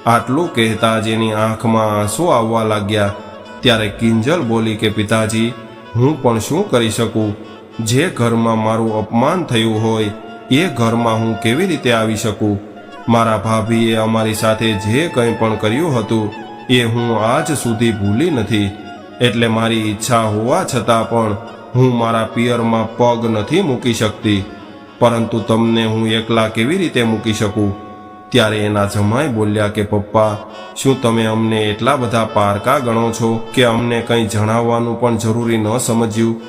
આટલું કહેતા જ એની આંખમાં આંસુ આવવા લાગ્યા. ત્યારે કિંજલ બોલી કે પિતાજી, હું પણ શું કરી શકું? જે ઘરમાં મારું અપમાન થયું હોય એ ઘરમાં હું કેવી રીતે આવી શકું? મારા ભાભીએ અમારી સાથે જે કંઈ પણ કર્યું હતું એ હું આજ સુધી ભૂલી નથી. એટલે મારી ઈચ્છા હોવા છતાં પણ હું મારા પિયરમાં પગ નથી મૂકી શકતી. પરંતુ તમને હું એકલા કેવી રીતે મૂકી શકું? ત્યારે એના જમાઈ બોલ્યા કે પપ્પા, શું તમે અમને એટલા બધા પારકા ગણો છો કે અમને કંઈ જણાવવાનું પણ જરૂરી ન સમજ્યું?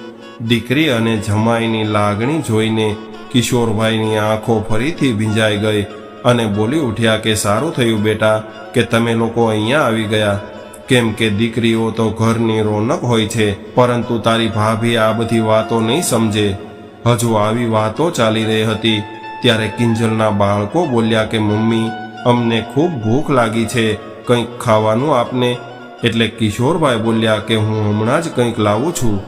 દીકરી અને જમાઈની લાગણી જોઈને કિશોરભાઈની આંખો ફરીથી ભીંજાઈ ગઈ અને બોલી ઉઠ્યા કે સારું થયું બેટા કે તમે લોકો અહીંયા આવી ગયા, કેમ કે દીકરીઓ તો ઘરની રોનક હોય છે. પરંતુ તારી ભાભી આ બધી વાતો નહીં સમજે. હજુ આવી વાતો ચાલી રહી હતી ત્યારે કિંજલના બાળકો બોલ્યા કે મમ્મી, અમને ખૂબ ભૂખ લાગી છે, કંઈક ખાવાનું આપને. એટલે કિશોરભાઈ બોલ્યા કે હું હમણાં જ કંઈક લાવું છું.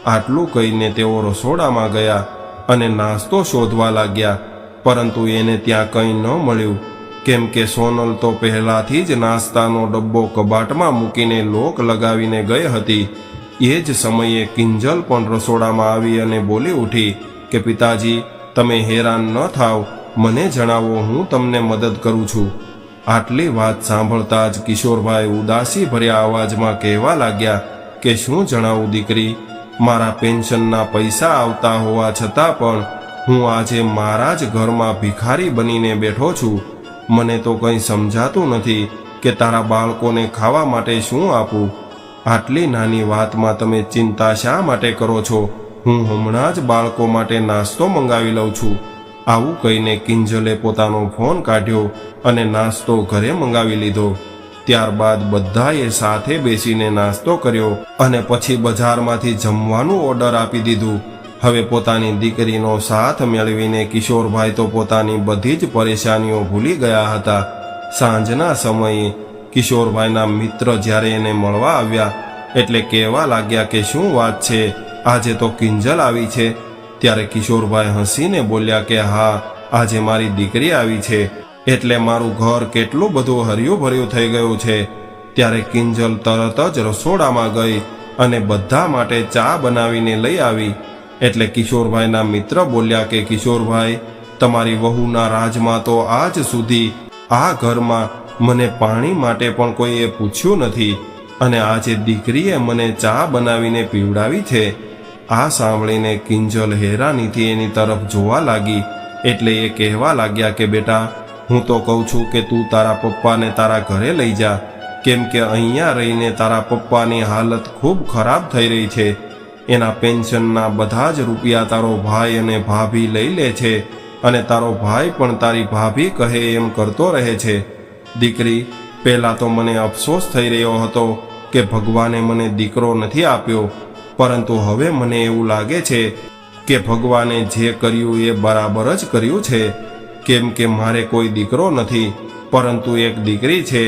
આટલું કહીને તેઓ રસોડામાં ગયા અને નાસ્તો શોધવા લાગ્યા. પરંતુ એને ત્યાં કંઈ ન મળ્યું, કેમ કે સોનલ તો પહેલાથી જ નાસ્તાનો ડબ્બો કબાટમાં મૂકીને લોક લગાવીને ગઈ હતી. એ જ સમયે કિંજલ પણ રસોડામાં આવી અને બોલી ઉઠી કે પિતાજી, તમે હેરાન ન થાવ, મને જણાવો, હું તમને મદદ કરું છું. આટલી વાત સાંભળતા જ કિશોરભાઈ ઉદાસી ભર્યા અવાજમાં કહેવા લાગ્યા કે શું જણાવું દીકરી, મારા પેન્શનના પૈસા આવતા હોવા છતાં પણ હું આજે મારા જ ઘરમાં ભિખારી બનીને બેઠો છું. મને તો કંઈ સમજાતું નથી કે તારા બાળકોને ખાવા માટે શું આપું. આટલી નાની વાતમાં તમે ચિંતા શા માટે કરો છો? હું હમણાં જ બાળકો માટે નાસ્તો મંગાવી લઉં છું. આવું કહીને કિંજલે પોતાનો ફોન કાઢ્યો અને નાસ્તો ઘરે મંગાવી લીધો. ત્યારબાદ બધાએ સાથે બેસીને નાસ્તો કર્યો અને પછી બજારમાંથી જમવાનું ઓર્ડર આપી દીધું. હવે પોતાની દીકરીનો સાથ મેળવીને કિશોરભાઈ તો પોતાની બધી જ પરેશાનીઓ ભૂલી ગયા હતા. સાંજના સમયે કિશોરભાઈના મિત્ર જ્યારે એને મળવા આવ્યા એટલે કહેવા લાગ્યા કે શું વાત છે, આજે તો કિંજલ આવી છે. ત્યારે કિશોરભાઈ હસીને બોલ્યા કે હા, આજે મારી દીકરી આવી છે એટલે મારું ઘર કેટલું બધું હર્યું ભર્યું થઈ ગયું છે. ત્યારે કિંજલ તરત જ રસોડામાં ગઈ અને બધા માટે ચા બનાવીને લઈ આવી. એટલે કિશોરભાઈના મિત્ર બોલ્યા કે કિશોરભાઈ, તમારી વહુના રાજમાં તો આજ સુધી આ ઘરમાં મને પાણી માટે પણ કોઈએ પૂછ્યું નથી અને આજે દીકરીએ મને ચા બનાવીને પીવડાવી છે. આ સાંભળીને કિંજલ હેરાનીથી એની તરફ જોવા લાગી. એટલે એ કહેવા લાગ્યા કે બેટા, હું તો કહું છું કે તું તારા પપ્પાને તારા ઘરે લઈ જા, કેમ કે અહીંયા રહીને તારા પપ્પાની હાલત ખૂબ ખરાબ થઈ રહી છે. એના પેન્શનના બધા જ રૂપિયા તારો ભાઈ અને ભાભી લઈ લે છે અને તારો ભાઈ પણ તારી ભાભી કહે એમ કરતો રહે છે. દીકરી, પહેલાં તો મને અફસોસ થઈ રહ્યો હતો કે ભગવાને મને દીકરો નથી આપ્યો, પરંતુ હવે મને એવું લાગે છે કે ભગવાને જે કર્યું એ બરાબર જ કર્યું છે. કેમ કે મારે કોઈ દીકરો નથી, પરંતુ એક દીકરી છે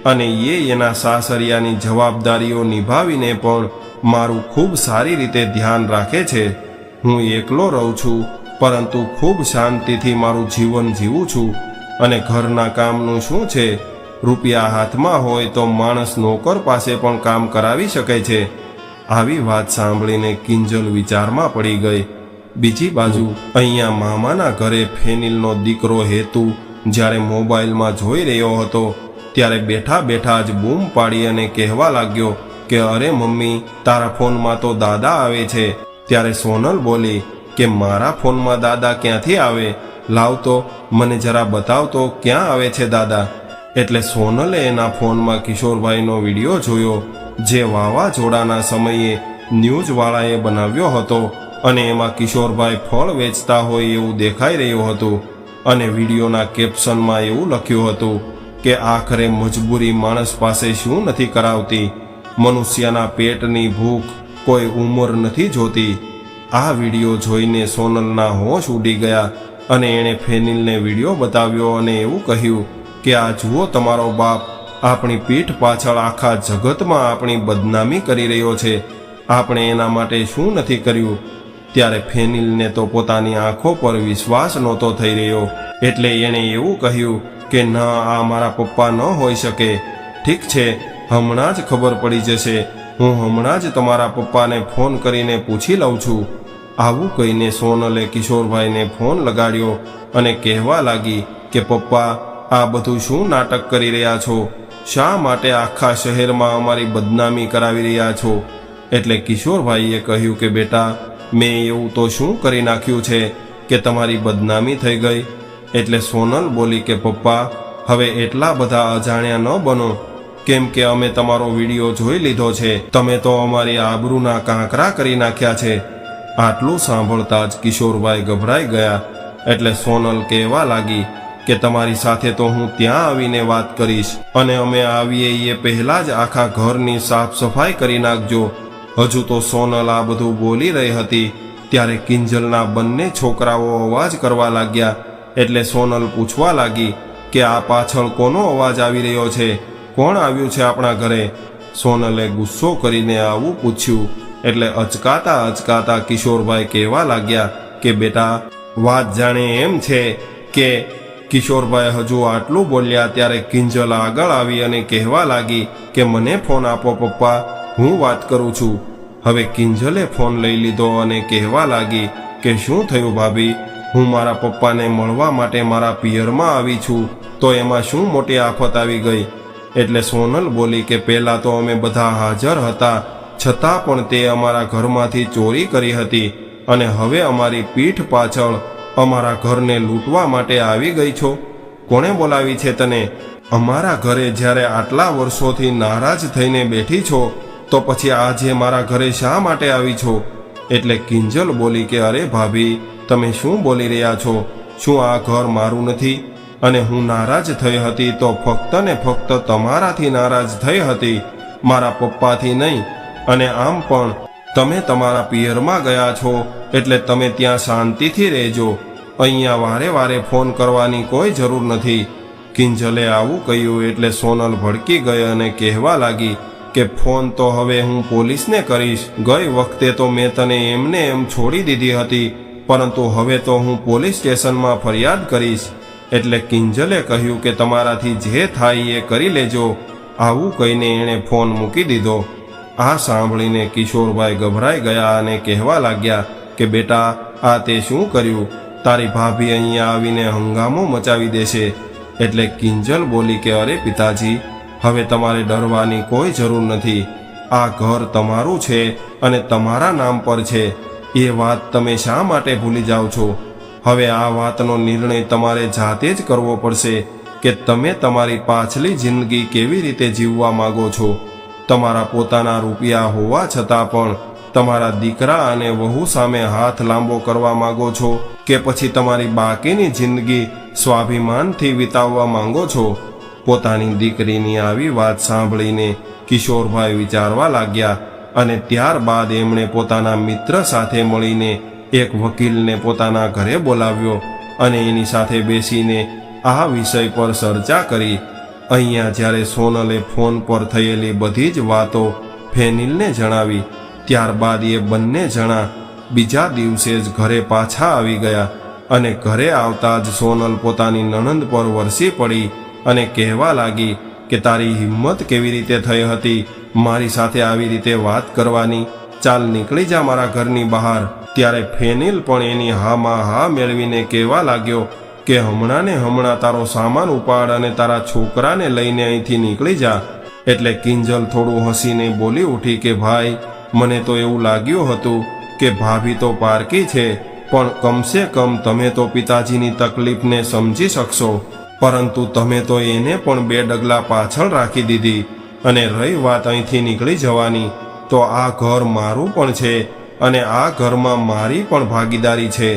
અને એ એના સાસરિયાની જવાબદારીઓ નિભાવીને પણ મારું ખૂબ સારી રીતે ધ્યાન રાખે છે. હું એકલો રહું છું, પરંતુ ખૂબ શાંતિથી મારું જીવન જીવું છું. અને ઘરના કામનું શું છે, રૂપિયા હાથમાં હોય તો માણસ નોકર પાસે પણ કામ કરાવી શકે છે. આવી વાત સાંભળીને કિંજલ વિચારમાં પડી ગઈ. બીજી બાજુ અહીંયા મામાના ઘરે ફેનિલનો દીકરો હેતુ જ્યારે મોબાઈલમાં જોઈ રહ્યો હતો ત્યારે બેઠા બેઠા જ બૂમ પાડી અને કહેવા લાગ્યો કે અરે મમ્મી, તારા ફોનમાં તો દાદા આવે છે. ત્યારે સોનલ બોલી કે મારા ફોનમાં દાદા ક્યાંથી આવે? લાવ તો મને જરા બતાવ તો ક્યાં આવે છે દાદા? એટલે સોનલે એના ફોનમાં કિશોરભાઈનો વિડીયો જોયો જે વાવાઝોડાના સમયે ન્યૂઝવાળાએ બનાવ્યો હતો અને એમાં કિશોરભાઈ ફળ વેચતા હોય એવું દેખાઈ રહ્યું હતું અને વિડીયોના કેપ્શનમાં એવું લખ્યું હતું કે આખરે મજબૂરી માણસ પાસે શું નથી કરાવતી, મનુષ્યના પેટની ભૂખ કોઈ ઉંમર નથી જોતી. આ વિડીયો જોઈને સોનલના હોશ ઉડી ગયા અને એણે ફેનિલને વિડીયો બતાવ્યો અને એવું કહ્યું કે આ જુઓ, તમારો બાપ આપણી પીઠ પાછળ આખા જગતમાં આપણી બદનામી કરી રહ્યો છે. આપણે એના માટે શું નથી કર્યું? ત્યારે ફેનિલને તો પોતાની આંખો પર વિશ્વાસ નહોતો થઈ રહ્યો એટલે એણે એવું કહ્યું કે ના, આ મારા પપ્પા ન હોઈ શકે. ઠીક છે, હમણાં જ ખબર પડી જશે. હું હમણાં જ તમારા પપ્પાને ફોન કરીને પૂછી લઉં છું. આવું કહીને સોનલે કિશોરભાઈને ફોન લગાડ્યો અને કહેવા લાગી કે પપ્પા, આ બધું શું નાટક કરી રહ્યા છો? શા માટે આખા શહેરમાં અમારી બદનામી કરાવી રહ્યા છો? એટલે કિશોરભાઈએ કહ્યું કે બેટા, મેં એવું તો શું કરી નાખ્યું છે કે તમારી બદનામી થઈ ગઈ? એટલે સોનલ બોલી કે પપ્પા, હવે એટલા બધા અજાણ્યા ન બનો, કેમ કે અમે તમારો વિડીયો જોઈ લીધો છે. તમે તો અમારી આબરૂના કાંકરા કરી નાખ્યા છે. આટલું સાંભળતા જ કિશોરભાઈ ગભરાઈ ગયા. એટલે સોનલ કહેવા લાગી કે તમારી સાથે તો હું ત્યાં આવીને વાત કરીશ અને અમે આવીએ એ પહેલાં જ આખા ઘરની સાફ સફાઈ કરી નાખજો. હજુ તો સોનલ આ બધું બોલી રહી હતી ત્યારે કિંજલના બંને છોકરાઓ અવાજ કરવા લાગ્યા. એટલે સોનલ પૂછવા લાગી કે આ પાછળ કોનો અવાજ આવી રહ્યો છે? કોણ આવ્યું છે આપણા ઘરે? સોનલે ગુસ્સો કરીને આવું પૂછ્યું એટલે અચકાતા કિશોરભાઈ કહેવા લાગ્યા કે બેટા, વાત જાણે એમ છે કે કિશોરભાઈ હજુ આટલું બોલ્યા ત્યારે કિંજલ આગળ આવી અને કહેવા લાગી કે મને ફોન આપો પપ્પા, હું વાત કરું છું. હવે કિંજલે ફોન લઈ લીધો અને કહેવા લાગી કે શું થયું ભાભી? હું મારા પપ્પાને મળવા માટે મારા પિયરમાં આવી છું, તો એમાં શું મોટી આફત આવી ગઈ? એટલે સોનલ બોલી કે પહેલાં તો અમે બધા હાજર હતા, છતાં પણ તે અમારા ઘરમાંથી ચોરી કરી હતી અને હવે અમારી પીઠ પાછળ અમારા ઘરને લૂંટવા માટે આવી ગઈ છો. કોણે બોલાવી છે તને? અમારા ઘરે જ્યારે આટલા વર્ષોથી નારાજ થઈને બેઠી છો તો પછી આજે મારા ઘરે શા માટે આવી છો? એટલે કિંજલ બોલી કે અરે ભાભી, તમે શું બોલી રહ્યા છો? શું આ ઘર મારું નથી? અને હું નારાજ થઈ હતી તો ફક્ત ને ફક્ત તમારાથી નારાજ થઈ હતી, મારા પપ્પાથી નહીં. અને આમ પણ તમે તમારા પિયરમાં ગયા છો એટલે તમે ત્યાં શાંતિથી રહેજો. અહીંયા વારે વારે ફોન કરવાની કોઈ જરૂર નથી. કિંજલે આવું કહ્યું એટલે સોનલ ભડકી ગઈ અને કહેવા લાગી કે ફોન તો હવે હું પોલીસને કરીશ. ગઈ વખતે તો મેં તને એમને એમ છોડી દીધી હતી, પરંતુ હવે તો હું પોલીસ સ્ટેશનમાં ફરિયાદ કરીશ. એટલે કિંજલે કહ્યું કે તમારાથી જે થાય એ કરી લેજો. આવું કહીને એણે ફોન મૂકી દીધો. આ સાંભળીને કિશોરભાઈ ગભરાઈ ગયા અને કહેવા લાગ્યા કે બેટા, આ તે શું કર્યું? તારી ભાભી અહીંયા આવીને હંગામો મચાવી દેશે. એટલે કિંજલ બોલી કે અરે પિતાજી, હવે તમારે ડરવાની કોઈ જરૂર નથી. આ ઘર તમારું છે અને તમારા નામ પર છે. એ વાત તમે શા માટે ભૂલી જાઓ છો? હવે આ વાતનો નિર્ણય તમારે જાતે જ કરવો પડશે કે તમે તમારી પાછલી જિંદગી કેવી રીતે જીવવા માગો છો. તમારા પોતાના રૂપિયા હોવા છતાં પણ તમારા દીકરા અને વહુ સામે હાથ લાંબો કરવા માગો છો કે પછી તમારી બાકીની જિંદગી સ્વાભિમાનથી વિતાવવા માંગો છો? પોતાની દીકરીની આવી વાત સાંભળીને કિશોરભાઈ વિચારવા લાગ્યા અને ત્યારબાદ એમણે પોતાના મિત્ર સાથે મળીને એક વકીલને પોતાના ઘરે બોલાવ્યો અને એની સાથે બેસીને આ વિષય પર ચર્ચા કરી. અહીંયા જ્યારે સોનલે ફોન પર થયેલી બધી જ વાતો ફેનિલને જણાવી ત્યારબાદ એ બંને જણા બીજા દિવસે જ ઘરે પાછા આવી ગયા અને ઘરે આવતા જ સોનલ પોતાની નણંદ પર વરસી પડી અને કહેવા લાગી કે તારી હિંમત કેવી રીતે થઈ હતી મારી સાથે આવી રીતે વાત કરવાની? ચાલ નીકળી જા મારા ઘરની બહાર. ત્યારે ફેનિલ પણ એની હામાં હા મેળવીને કહેવા લાગ્યો કે હમણાં ને હમણાં તારો સામાન ઉપાડ અને તારા છોકરાને લઈને અહીંથી નીકળી જા. એટલે કિંજલ થોડું હસીને બોલી ઉઠી કે ભાઈ, મને તો એવું લાગ્યું હતું કે ભાભી તો પારકી છે, પણ કમસે કમ તમે તો પિતાજીની તકલીફને સમજી શકશો, પરંતુ તમે તો એને પણ 2 ડગલા પાછળ રાખી દીધી. અને રહી વાત અહીંથી નીકળી જવાની, તો આ ઘર મારું પણ છે અને આ ઘરમાં મારી પણ ભાગીદારી છે.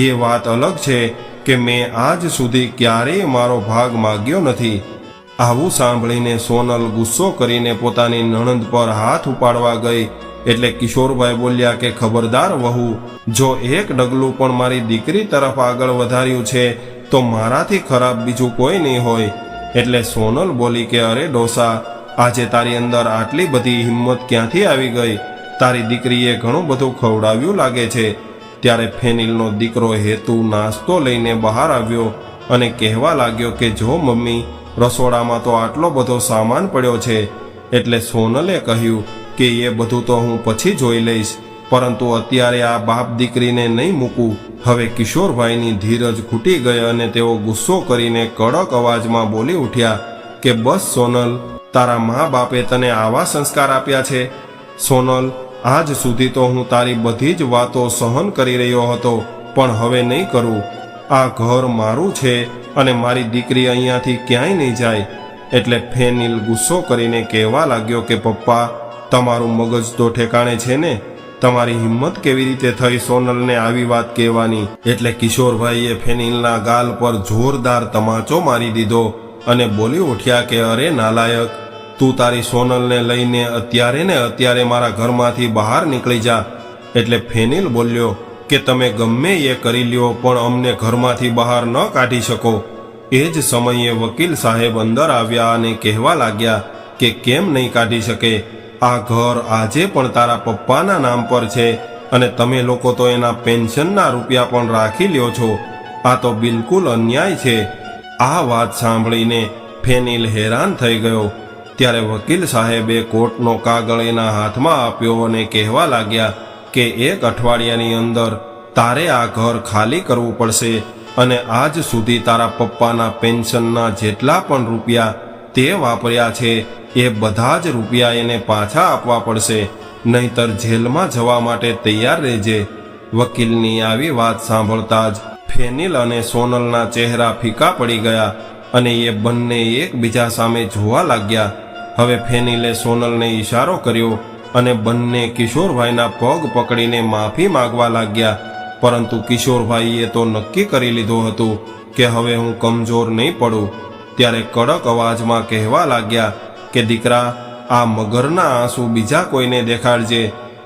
એ વાત અલગ છે કે મેં આજ સુધી ક્યારેય મારો ભાગ માગ્યો નથી. આવું સાંભળીને સોનલ ગુસ્સો કરીને પોતાની નણંદ પર હાથ ઉપાડવા ગઈ. એટલે કિશોરભાઈ બોલ્યા કે ખબરદાર વહુ, જો 1 ડગલું પણ મારી દીકરી તરફ આગળ વધાર્યું છે તો મારાથી ખરાબ બીજું કોઈ નહીં હોય. એટલે સોનલ બોલી કે અરે ડોસા, આજે તારી અંદર આટલી બધી હિંમત ક્યાંથી આવી ગઈ? તારી દીકરીએ ઘણું બધું ખવડાવ્યું લાગે છે. ત્યારે ફેનિલનો દીકરો હેતુ નાસ્તો લઈને બહાર આવ્યો અને કહેવા લાગ્યો કે જો મમ્મી, રસોડામાં તો આટલો બધો સામાન પડ્યો છે. એટલે સોનલે કહ્યું કે એ બધું તો હું પછી જોઈ લઈશ, પરંતુ અત્યારે આ બાપ દીકરીને નહીં મૂકું. હવે કિશોરભાઈની ધીરજ ખૂટી ગઈ અને તેઓ ગુસ્સો કરીને કડક અવાજમાં બોલી ઉઠ્યા કે બસ સોનલ, તારા મા બાપે તને આવા સંસ્કાર આપ્યા છે? સોનલ, આજ સુધી તો હું તારી બધી જ વાતો સહન કરી રહ્યો હતો, પણ હવે નહીં કરું. આ ઘર મારું છે અને મારી દીકરી અહીંયાથી ક્યાંય નહીં જાય. એટલે ફેનિલ ગુસ્સો કરીને કહેવા લાગ્યો કે પપ્પા, તમારું મગજ તો ઠેકાણે છે ને? તમારી હિંમત કેવી રીતે થઈ સોનલને આવી વાત કહેવાની? એટલે કિશોરભાઈએ ફેનિલના ગાલ પર જોરદાર તમાચો મારી દીધો અને બોલી ઉઠ્યા કે અરે નાલાયક, તું તારી સોનલને લઈને અત્યારે મારા ઘરમાંથી બહાર નીકળી જા. એટલે ફેનિલ બોલ્યો કે તમે ગમે એ કરી લ્યો, પણ અમને ઘરમાંથી બહાર ન કાઢી શકો. એ જ સમયે વકીલ સાહેબ અંદર આવ્યા અને કહેવા લાગ્યા કે કેમ નહીં કાઢી શકે? આ ઘર આજે પણ તારા પપ્પાના નામ પર છે અને તમે લોકો તો એના પેન્શનના રૂપિયા પણ રાખી લ્યો છો. આ તો બિલકુલ અન્યાય છે. આ વાત સાંભળીને ફેનિલ હેરાન થઈ ગયો. ત્યારે વકીલ સાહેબે કોર્ટનો કાગળ એના હાથમાં આપ્યો અને કહેવા લાગ્યા કે 1 અઠવાડિયાની અંદર તારે આ ઘર ખાલી કરવું પડશે અને આજ સુધી તારા પપ્પાના પેન્શનના જેટલા પણ રૂપિયા તે વાપર્યા છે એ બધા જ રૂપિયા એને પાછા આપવા પડશે, નહીતર જેલમાં જવા માટે તૈયાર રહેજે. વકીલની આવી વાત સાંભળતા જ ફેનિલ અને સોનલના ચહેરા ફીકા પડી ગયા અને એ બંને એકબીજા સામે જોવા લાગ્યા. હવે ફેનિલે સોનલને ઈશારો કર્યો અને બંને કિશોરભાઈના પગ પકડીને માફી માંગવા લાગ્યા. પરંતુ કિશોરભાઈએ તો નક્કી કરી લીધું હતું કે હવે હું કમજોર નહીં પડું. ત્યારે કડક અવાજમાં કહેવા લાગ્યા કે દીકરા, આ મગરના આંસુ બીજા કોઈને દેખાડજે.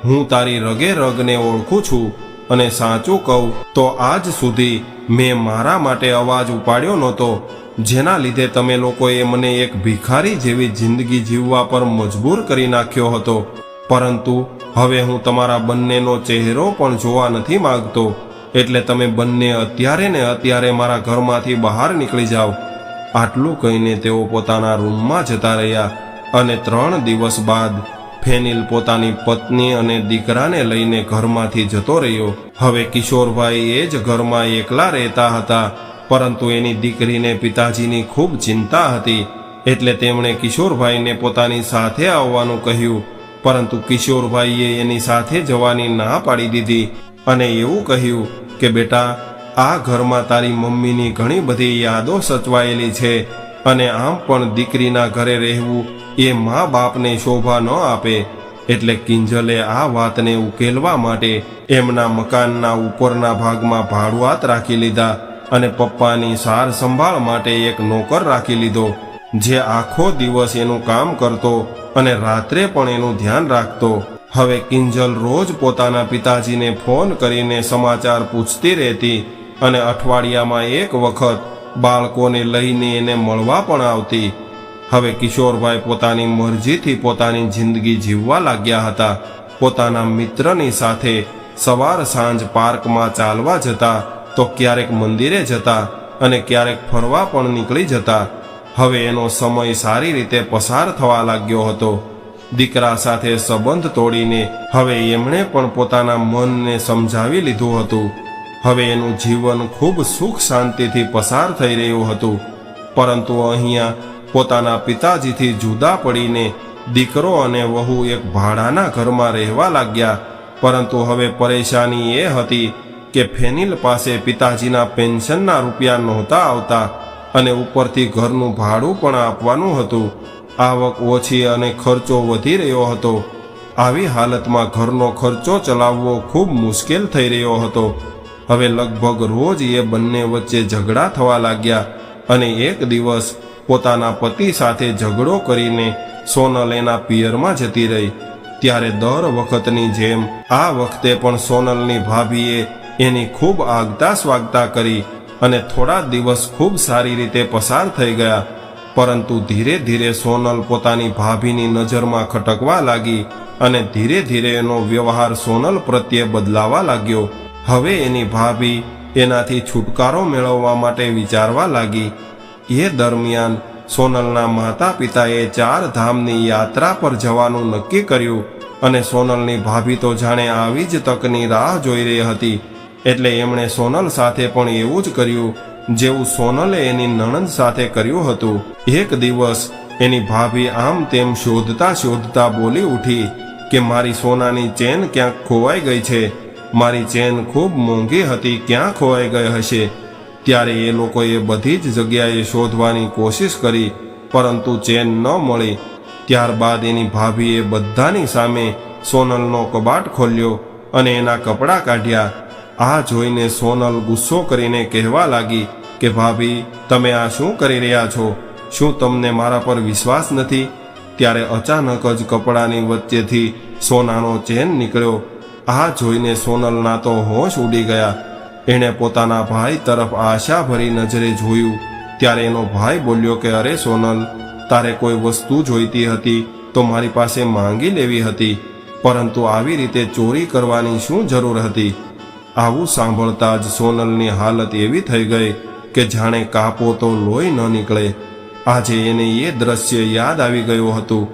હું તારી રગે રગને ઓળખું છું અને સાચું કહું તો આજ સુધી મેં મારા માટે અવાજ ઉપાડ્યો નહોતો, જેના લીધે તમે લોકોએ મને એક ભિખારી જેવી જિંદગી જીવવા પર મજબૂર કરી નાખ્યો હતો. પરંતુ હવે હું તમારા બંનેનો ચહેરો પણ જોવા નથી માંગતો. એટલે તમે બંને અત્યારે મારા ઘરમાંથી બહાર નીકળી જાઓ. આટલું કહીને તેઓ પોતાના રૂમમાં જતા રહ્યા અને 3 દિવસ બાદ ફેનિલ પોતાની પત્ની અને દીકરાને લઈને ઘરમાંથી જતો રહ્યો. હવે કિશોરભાઈ એ જ ઘરમાં એકલા રહેતા હતા, પરંતુ એની દીકરીને પિતાજીની ખૂબ ચિંતા હતી. એટલે તેમણે કિશોરભાઈને પોતાની સાથે આવવાનું કહ્યું, પરંતુ કિશોરભાઈએ એની સાથે જવાની ના પાડી દીધી અને એવું કહ્યું કે બેટા, આ ઘરમાં તારી મમ્મીની ઘણી બધી યાદો સચવાયેલી છે અને આમ પણ દીકરીના ઘરે રહેવું એ મા બાપને શોભા ન આપે. એટલે કિંજલે આ વાતને ઉકેલવા માટે એમના મકાનના ઉપરના ભાગમાં ભાડુઆત રાખી લીધા અને પપ્પાની સાર સંભાળ માટે એક નોકર રાખી લીધો, જે આખો દિવસ એનું કામ કરતો અને રાત્રે પણ એનું ધ્યાન રાખતો. હવે કિંજલ રોજ પોતાના પિતાજીને ફોન કરીને સમાચાર પૂછતી રહેતી અને અઠવાડિયામાં 1 વખત બાળકોને લઈને એને મળવા પણ આવતી. હવે કિશોરભાઈ પોતાની મરજીથી પોતાની જિંદગી જીવવા લાગ્યા હતા. પોતાના મિત્રની સાથે સવાર સાંજ પાર્કમાં ચાલવા જતા, તો ક્યારેક મંદિરે જતા અને ક્યારેક ફરવા પણ નીકળી જતા. હવે એનો સમય સારી રીતે પસાર થવા લાગ્યો હતો. દીકરા સાથે સંબંધ તોડીને હવે એમણે પણ પોતાના મનને સમજાવી લીધું હતું. હવે એનું જીવન ખૂબ સુખ શાંતિથી પસાર થઈ રહ્યું હતું. પરંતુ અહીંયા પોતાના પિતાજીથી જુદા પડીને દીકરો અને વહુ એક ભાડાના ઘરમાં રહેવા લાગ્યા. પરંતુ હવે પરેશાની એ હતી કે ફેનિલ પાસે પિતાજીના પેન્શનના રૂપિયા નહોતા આવતા અને ઉપરથી ઘરનું ભાડું પણ આપવાનું હતું. આવક ઓછી અને ખર્ચો વધી રહ્યો હતો. આવી હાલતમાં ઘરનો ખર્ચો ચલાવવો ખૂબ મુશ્કેલ થઈ રહ્યો હતો. હવે લગભગ રોજ એ બંને વચ્ચે ઝઘડા થવા લાગ્યા અને એક દિવસ પોતાના પતિ સાથે ઝઘડો કરીને સોનલ એના પિયરમાં જતી રહી. ત્યારે દર વખતની જેમ આ વખતે પણ સોનલની ભાભીએ એની ખૂબ આગતા સ્વાગતા કરી અને થોડા દિવસ ખૂબ સારી રીતે પસાર થઈ ગયા. પરંતુ ધીરે ધીરે સોનલ પોતાની ભાભીની નજરમાં ખટકવા લાગી અને ધીરે ધીરે એનો વ્યવહાર સોનલ પ્રત્યે બદલાવા લાગ્યો. હવે એની ભાભી એનાથી છુટકારો મેળવવા માટે વિચારવા લાગી. એ દરમિયાન સોનલના માતા પિતાએ 4 ધામની યાત્રા પર જવાનું નક્કી કર્યું અને સોનલની ભાભી તો જાણે આવી જ તકની રાહ જોઈ રહી હતી. એટલે એમણે સોનલ સાથે પણ એવું જ કર્યું જેવું સોનલે એની નણંદ સાથે કર્યું હતું. એક દિવસ એની ભાભી આમ તેમ શોધતા શોધતા બોલી ઉઠી કે મારી સોનાની ચેન ક્યાંક ખોવાઈ ગઈ છે. મારી ચેન ખૂબ મોંઘી હતી, ક્યાં ખોવાઈ ગઈ હશે? ત્યારે એ લોકોએ બધી જ જગ્યાએ શોધવાની કોશિશ કરી પરંતુ ચેન ન મળી. ત્યારબાદ એની ભાભીએ બધાની સામે સોનલનો કબાટ ખોલ્યો અને એના કપડાં કાઢ્યા. આ જોઈને સોનલ ગુસ્સો કરીને કહેવા લાગી કે ભાભી, તમે આ શું કરી રહ્યા છો? શું તમને મારા પર વિશ્વાસ નથી? ત્યારે અચાનક જ કપડાની વચ્ચેથી સોનાનો ચેન નીકળ્યો. આ જોઈને સોનલના તો હોશ ઉડી ગયા. એણે પોતાના ભાઈ તરફ આશાભરી નજરે જોયું. ત્યારે એનો ભાઈ બોલ્યો કે અરે સોનલ, તારે કોઈ વસ્તુ જોઈતી હતી તો મારી પાસે માંગી લેવી હતી, પરંતુ આવી રીતે ચોરી કરવાની શું જરૂર હતી? આવું સાંભળતા જ સોનલની હાલત એવી થઈ ગઈ કે જાણે કાપો તો લોહી ન નીકળે. આજે એને એ દ્રશ્ય યાદ આવી ગયું હતું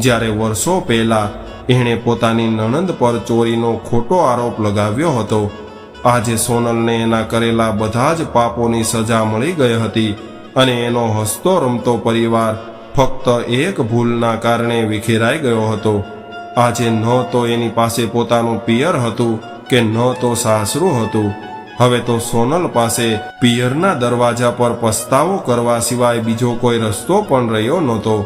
જ્યારે વર્ષો પહેલા એણે પોતાની નણંદ પર ચોરીનો ખોટો આરોપ લગાવ્યો હતો. આજે સોનલને એના કરેલા બધા જ પાપોની સજા મળી ગઈ હતી અને એનો હસતો રમતો પરિવાર ફક્ત એક ભૂલના કારણે વિખેરાઈ ગયો હતો. આજે ન તો એની પાસે પોતાનું પિયર હતું કે ન તો સાસરું હતું. હવે તો સોનલ પાસે પિયરના દરવાજા પર પસ્તાવો કરવા સિવાય બીજો કોઈ રસ્તો પણ રહ્યો નહોતો.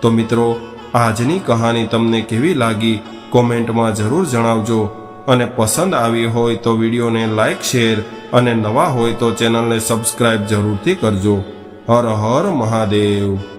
તો મિત્રો, આજની કહાની તમને કેવી લાગી કોમેન્ટમાં જરૂર જણાવજો અને પસંદ આવી હોય તો વિડીયોને લાઈક, શેર અને નવા હોય તો ચેનલને સબસ્ક્રાઈબ જરૂરથી કરજો. હર હર મહાદેવ.